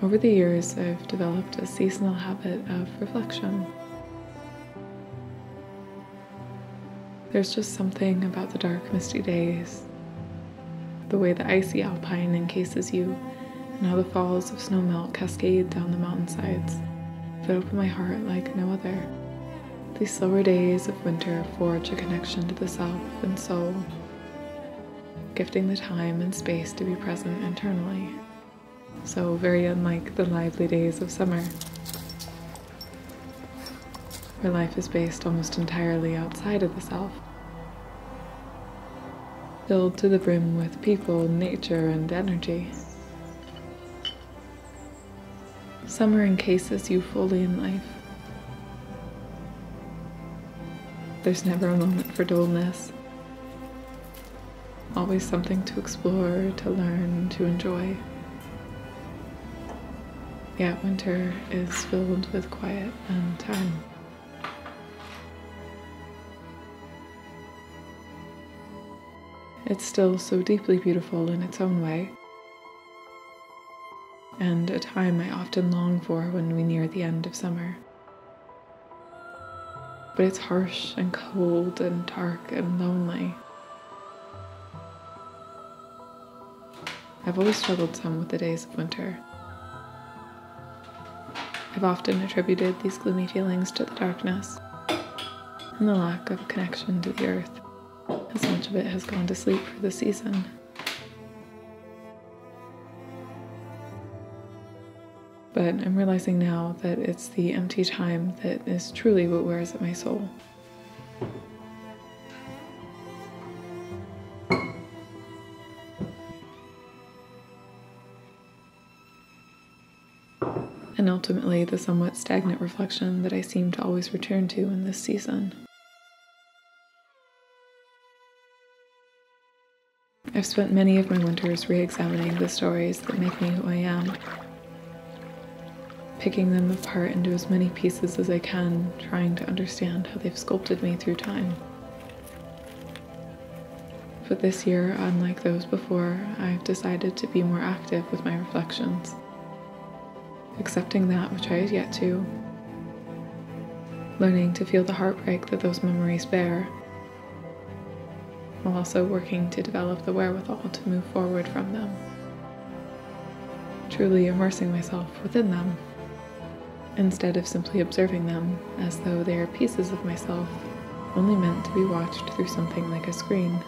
Over the years, I've developed a seasonal habit of reflection. There's just something about the dark, misty days, the way the icy alpine encases you, and how the falls of snowmelt cascade down the mountainsides that open my heart like no other. These slower days of winter forge a connection to the self and soul, gifting the time and space to be present internally. So very unlike the lively days of summer, where life is based almost entirely outside of the self, filled to the brim with people, nature, and energy. Summer encases you fully in life. There's never a moment for dullness. Always something to explore, to learn, to enjoy. Yet winter is filled with quiet and time. It's still so deeply beautiful in its own way, and a time I often long for when we near the end of summer. But it's harsh and cold and dark and lonely. I've always struggled some with the days of winter. I've often attributed these gloomy feelings to the darkness and the lack of connection to the earth, as much of it has gone to sleep for the season. But I'm realizing now that it's the empty time that is truly what wears at my soul. And ultimately the somewhat stagnant reflection that I seem to always return to in this season. I've spent many of my winters re-examining the stories that make me who I am, picking them apart into as many pieces as I can, trying to understand how they've sculpted me through time. But this year, unlike those before, I've decided to be more active with my reflections, accepting that which I had yet to, learning to feel the heartbreak that those memories bear, while also working to develop the wherewithal to move forward from them, truly immersing myself within them, instead of simply observing them as though they are pieces of myself only meant to be watched through something like a screen.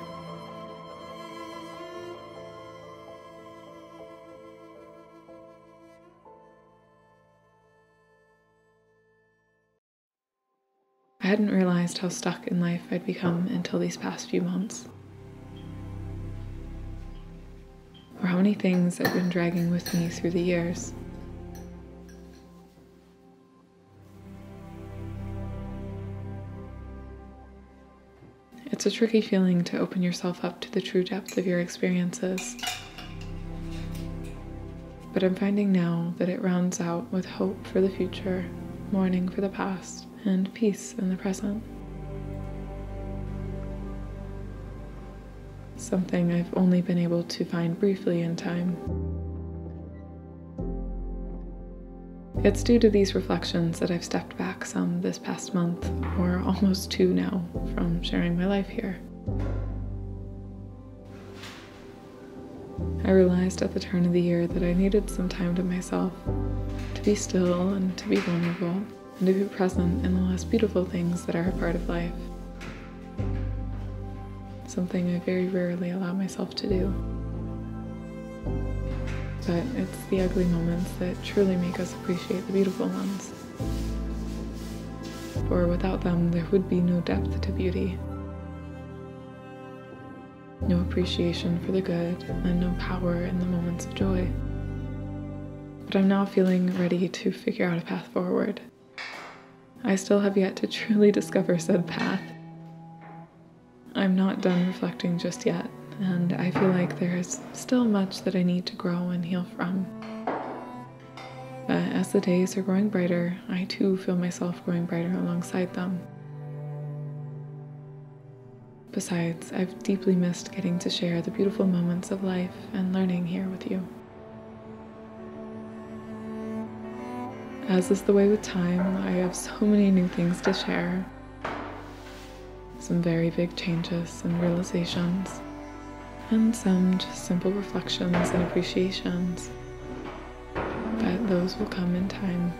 I hadn't realized how stuck in life I'd become until these past few months, or how many things I've been dragging with me through the years. It's a tricky feeling to open yourself up to the true depth of your experiences, but I'm finding now that it rounds out with hope for the future, mourning for the past, and peace in the present. Something I've only been able to find briefly in time. It's due to these reflections that I've stepped back some this past month, or almost two now, from sharing my life here. I realized at the turn of the year that I needed some time to myself, to be still and to be vulnerable, and to be present in the less beautiful things that are a part of life. Something I very rarely allow myself to do. But it's the ugly moments that truly make us appreciate the beautiful ones. For without them, there would be no depth to beauty, no appreciation for the good, and no power in the moments of joy. But I'm now feeling ready to figure out a path forward. I still have yet to truly discover said path. I'm not done reflecting just yet, and I feel like there is still much that I need to grow and heal from. But as the days are growing brighter, I too feel myself growing brighter alongside them. Besides, I've deeply missed getting to share the beautiful moments of life and learning here with you. As is the way with time, I have so many new things to share. Some very big changes and realizations, and some just simple reflections and appreciations. But those will come in time.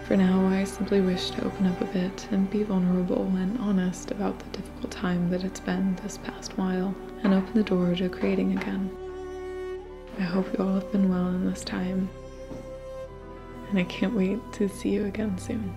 For now, I simply wish to open up a bit and be vulnerable and honest about the difficult time that it's been this past while, and open the door to creating again. I hope you all have been well in this time, and I can't wait to see you again soon.